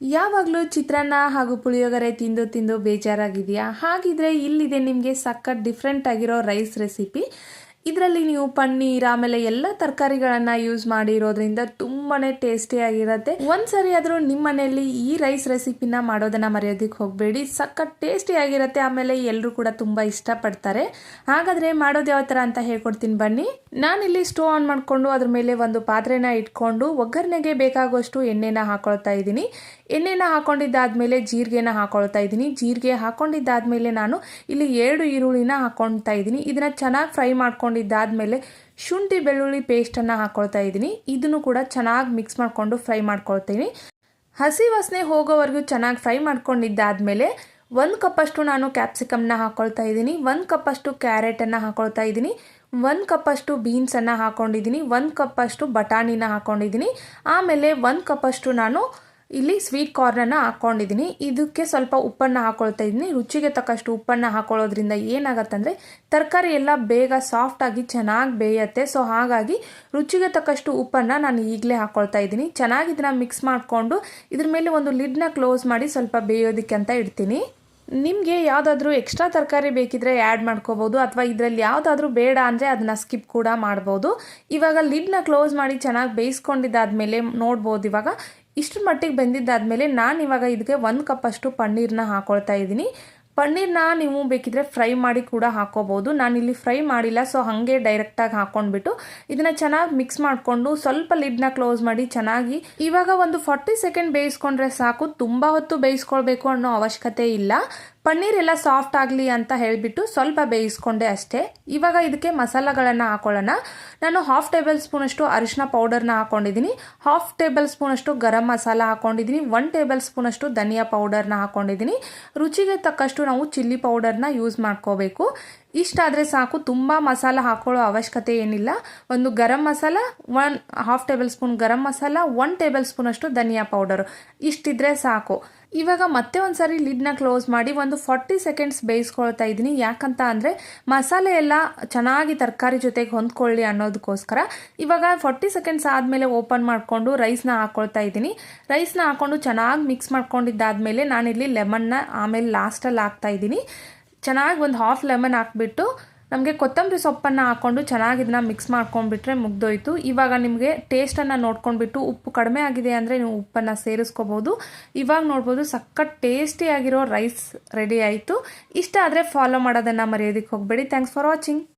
ಯಾವಾಗಲೂ ಚಿತ್ರಾನ್ನ ಹಾಗೂ ಪುಳಿಯೋಗರೆ ತಿಂದು ತಿಂದು ಬೇಜಾರಾಗಿದೆಯಾ? ಹಾಗಿದ್ರೆ ಇಲ್ಲಿದೆ ನಿಮಗೆ ಸಖತ್ ಡಿಫ್ರೆಂಟ್ ಆಗಿರೋ ರೈಸ್ ರೆಸಿಪಿ. ಇದರಲ್ಲಿ ನೀವು ಪನ್ನೀರ್ ಆಮೇಲೆ ಎಲ್ಲ ತರಕಾರಿಗಳನ್ನು ಯೂಸ್ ಮಾಡಿರೋದ್ರಿಂದ ತುಂಬಾನೇ ಟೇಸ್ಟಿಯಾಗಿರುತ್ತೆ. ಒಂದ್ಸರಿ ಆದರೂ ನಿಮ್ಮ ಮನೆಯಲ್ಲಿ ಈ ರೈಸ್ ರೆಸಿಪಿನ ಮಾಡೋದನ್ನ ಮರೆಯೋದಕ್ಕೆ ಹೋಗಬೇಡಿ. ಸಖತ್ ಟೇಸ್ಟಿಯಾಗಿರುತ್ತೆ. ಆಮೇಲೆ ಎಲ್ಲರೂ ಕೂಡ ತುಂಬ ಇಷ್ಟಪಡ್ತಾರೆ. ಹಾಗಾದರೆ ಮಾಡೋದು ಯಾವ ಥರ ಅಂತ ಹೇಳ್ಕೊಡ್ತೀನಿ ಬನ್ನಿ. ನಾನಿಲ್ಲಿ ಸ್ಟವ್ ಆನ್ ಮಾಡಿಕೊಂಡು ಅದ್ರ ಮೇಲೆ ಒಂದು ಪಾತ್ರೆನ ಇಟ್ಕೊಂಡು ಒಗ್ಗರಣೆಗೆ ಬೇಕಾಗುವಷ್ಟು ಎಣ್ಣೆನ ಹಾಕೊಳ್ತಾ ಇದ್ದೀನಿ. ಎಣ್ಣೆನ ಹಾಕೊಂಡಿದ್ದಾದ್ಮೇಲೆ ಜೀರಿಗೆನ ಹಾಕೊಳ್ತಾ ಇದ್ದೀನಿ. ಜೀರಿಗೆ ಹಾಕೊಂಡಿದ್ದಾದ್ಮೇಲೆ ನಾನು ಇಲ್ಲಿ 2 ಈರುಳ್ಳಿನ ಹಾಕೊಳ್ತಾ ಇದ್ದೀನಿ. ಇದನ್ನ ಚೆನ್ನಾಗಿ ಫ್ರೈ ಮಾಡ್ಕೊಂಡಿದ್ದಾದ್ಮೇಲೆ ಶುಂಠಿ ಬೆಳ್ಳುಳ್ಳಿ ಪೇಸ್ಟನ್ನು ಹಾಕೊಳ್ತಾ ಇದ್ದೀನಿ. ಇದನ್ನು ಕೂಡ ಚೆನ್ನಾಗಿ ಮಿಕ್ಸ್ ಮಾಡಿಕೊಂಡು ಫ್ರೈ ಮಾಡ್ಕೊಳ್ತೀನಿ. ಹಸಿ ವಾಸನೆ ಹೋಗೋವರೆಗೂ ಚೆನ್ನಾಗಿ ಫ್ರೈ ಮಾಡ್ಕೊಂಡಿದ್ದಾದ್ಮೇಲೆ 1 ಕಪ್ಪಷ್ಟು ನಾನು ಕ್ಯಾಪ್ಸಿಕಮ್ನ ಹಾಕೊಳ್ತಾ ಇದ್ದೀನಿ. 1 ಕಪ್ಪಷ್ಟು ಕ್ಯಾರೆಟನ್ನು ಹಾಕೊಳ್ತಾ ಇದ್ದೀನಿ. 1 ಕಪ್ಪಷ್ಟು ಬೀನ್ಸನ್ನು ಹಾಕೊಂಡಿದ್ದೀನಿ. 1 ಕಪ್ಪಷ್ಟು ಬಟಾಣಿನ ಹಾಕೊಂಡಿದ್ದೀನಿ. ಆಮೇಲೆ 1 ಕಪ್ಪಷ್ಟು ನಾನು ಇಲ್ಲಿ ಸ್ವೀಟ್ ಕಾರ್ನನ್ನು ಹಾಕ್ಕೊಂಡಿದ್ದೀನಿ. ಇದಕ್ಕೆ ಸ್ವಲ್ಪ ಉಪ್ಪನ್ನು ಹಾಕೊಳ್ತಾ ಇದ್ದೀನಿ. ರುಚಿಗೆ ತಕ್ಕಷ್ಟು ಉಪ್ಪನ್ನು ಹಾಕೊಳ್ಳೋದ್ರಿಂದ ಏನಾಗತ್ತಂದರೆ ತರಕಾರಿ ಎಲ್ಲ ಬೇಗ ಸಾಫ್ಟಾಗಿ ಚೆನ್ನಾಗಿ ಬೇಯುತ್ತೆ. ಸೊ ಹಾಗಾಗಿ ರುಚಿಗೆ ತಕ್ಕಷ್ಟು ಉಪ್ಪನ್ನು ನಾನು ಈಗಲೇ ಹಾಕ್ಕೊಳ್ತಾ ಇದ್ದೀನಿ. ಚೆನ್ನಾಗಿ ಇದನ್ನು ಮಿಕ್ಸ್ ಮಾಡಿಕೊಂಡು ಇದ್ರ ಮೇಲೆ ಒಂದು ಲಿಡ್ನ ಕ್ಲೋಸ್ ಮಾಡಿ ಸ್ವಲ್ಪ ಬೇಯೋದಕ್ಕೆ ಅಂತ ಇಡ್ತೀನಿ. ನಿಮಗೆ ಯಾವುದಾದ್ರೂ ಎಕ್ಸ್ಟ್ರಾ ತರಕಾರಿ ಬೇಕಿದ್ರೆ ಆ್ಯಡ್ ಮಾಡ್ಕೋಬೋದು, ಅಥವಾ ಇದರಲ್ಲಿ ಯಾವುದಾದ್ರೂ ಬೇಡ ಅಂದರೆ ಅದನ್ನ ಸ್ಕಿಪ್ ಕೂಡ ಮಾಡ್ಬೋದು. ಇವಾಗ ಲಿಡ್ನ ಕ್ಲೋಸ್ ಮಾಡಿ ಚೆನ್ನಾಗಿ ಬೇಯಿಸ್ಕೊಂಡಿದ್ದಾದ್ಮೇಲೆ ನೋಡ್ಬೋದು. ಇವಾಗ ಇಷ್ಟರ ಮಟ್ಟಿಗೆ ಬೆಂದಿದ್ದಾದಮೇಲೆ ನಾನು ಇವಾಗ ಇದಕ್ಕೆ 1 ಕಪ್ಪಷ್ಟು ಪನ್ನೀರನ್ನ ಹಾಕೊಳ್ತಾ ಇದ್ದೀನಿ. ಪನ್ನೀರನ್ನ ನೀವು ಬೇಕಿದ್ರೆ ಫ್ರೈ ಮಾಡಿ ಕೂಡ ಹಾಕೋಬಹುದು. ನಾನಿಲ್ಲಿ ಫ್ರೈ ಮಾಡಿಲ್ಲ, ಸೊ ಹಾಗೆ ಡೈರೆಕ್ಟಾಗಿ ಹಾಕೊಂಡ್ಬಿಟ್ಟು ಇದನ್ನ ಚೆನ್ನಾಗಿ ಮಿಕ್ಸ್ ಮಾಡಿಕೊಂಡು ಸ್ವಲ್ಪ ಲಿಡ್ನ ಕ್ಲೋಸ್ ಮಾಡಿ ಚೆನ್ನಾಗಿ ಇವಾಗ ಒಂದು 40 ಸೆಕೆಂಡ್ ಬೇಯಿಸ್ಕೊಂಡ್ರೆ ಸಾಕು. ತುಂಬ ಹೊತ್ತು ಬೇಯಿಸ್ಕೊಳ್ಬೇಕು ಅನ್ನೋ ಅವಶ್ಯಕತೆ ಇಲ್ಲ. ಪನ್ನೀರ್ ಎಲ್ಲ ಸಾಫ್ಟ್ ಆಗಲಿ ಅಂತ ಹೇಳಿಬಿಟ್ಟು ಸ್ವಲ್ಪ ಬೇಯಿಸ್ಕೊಂಡೆ ಅಷ್ಟೇ. ಇವಾಗ ಇದಕ್ಕೆ ಮಸಾಲೆಗಳನ್ನು ಹಾಕೊಳ್ಳೋಣ. ನಾನು 1/2 ಟೇಬಲ್ ಸ್ಪೂನಷ್ಟು ಅರಿಶಿನ ಪೌಡರ್ನ ಹಾಕೊಂಡಿದ್ದೀನಿ. 1/2 ಟೇಬಲ್ ಸ್ಪೂನಷ್ಟು ಗರಂ ಮಸಾಲ ಹಾಕೊಂಡಿದ್ದೀನಿ. 1 ಟೇಬಲ್ ಸ್ಪೂನಷ್ಟು ಧನಿಯಾ ಪೌಡರ್ನ ಹಾಕೊಂಡಿದ್ದೀನಿ. ರುಚಿಗೆ ತಕ್ಕಷ್ಟು ನಾವು ಚಿಲ್ಲಿ ಪೌಡರ್ನ ಯೂಸ್ ಮಾಡ್ಕೋಬೇಕು. ಇಷ್ಟಾದರೆ ಸಾಕು, ತುಂಬ ಮಸಾಲ ಹಾಕೊಳ್ಳೋ ಅವಶ್ಯಕತೆ ಏನಿಲ್ಲ. ಒಂದು garam masala, 1/2 table spoon garam masala, 1 table ಸ್ಪೂನಷ್ಟು ಧನಿಯಾ ಪೌಡರು ಇಷ್ಟಿದ್ರೆ ಸಾಕು. ಇವಾಗ ಮತ್ತೆ ಒಂದ್ಸರಿ ಲಿಡ್ನ ಕ್ಲೋಸ್ ಮಾಡಿ ಒಂದು 40 ಸೆಕೆಂಡ್ಸ್ ಬೇಯಿಸ್ಕೊಳ್ತಾ ಇದ್ದೀನಿ. ಯಾಕಂತ ಅಂದರೆ ಮಸಾಲೆ ಎಲ್ಲ ಚೆನ್ನಾಗಿ ತರಕಾರಿ ಜೊತೆಗೆ ಹೊಂದ್ಕೊಳ್ಳಿ ಅನ್ನೋದಕ್ಕೋಸ್ಕರ. ಇವಾಗ 40 ಸೆಕೆಂಡ್ಸ್ ಆದಮೇಲೆ ಓಪನ್ ಮಾಡಿಕೊಂಡು ರೈಸ್ನ ಹಾಕ್ಕೊಳ್ತಾ ಇದ್ದೀನಿ. ರೈಸ್ನ ಹಾಕ್ಕೊಂಡು ಚೆನ್ನಾಗಿ ಮಿಕ್ಸ್ ಮಾಡ್ಕೊಂಡಿದ್ದಾದಮೇಲೆ ನಾನಿಲ್ಲಿ ಲೆಮನ್ನ ಆಮೇಲೆ ಲಾಸ್ಟಲ್ಲಿ ಹಾಕ್ತಾ ಇದ್ದೀನಿ. ಚೆನ್ನಾಗಿ ಒಂದು 1/2 ಲೆಮನ್ ಹಾಕ್ಬಿಟ್ಟು ನಮಗೆ ಕೊತ್ತಂಬರಿ ಸೊಪ್ಪನ್ನು ಹಾಕ್ಕೊಂಡು ಚೆನ್ನಾಗಿ ಇದನ್ನ ಮಿಕ್ಸ್ ಮಾಡ್ಕೊಂಡ್ಬಿಟ್ರೆ ಮುಗ್ದೋಯ್ತು. ಇವಾಗ ನಿಮಗೆ ಟೇಸ್ಟನ್ನು ನೋಡ್ಕೊಂಡ್ಬಿಟ್ಟು ಉಪ್ಪು ಕಡಿಮೆ ಆಗಿದೆ ಅಂದರೆ ನೀವು ಉಪ್ಪನ್ನು ಸೇರಿಸ್ಕೋಬೋದು. ಇವಾಗ ನೋಡ್ಬೋದು ಸಖತ್ ಟೇಸ್ಟಿಯಾಗಿರೋ ರೈಸ್ ರೆಡಿ ಆಯಿತು. ಇಷ್ಟ ಆದರೆ ಫಾಲೋ ಮಾಡೋದನ್ನು ಮರೆಯೋದಕ್ಕೆ ಹೋಗಬೇಡಿ. Thanks for watching.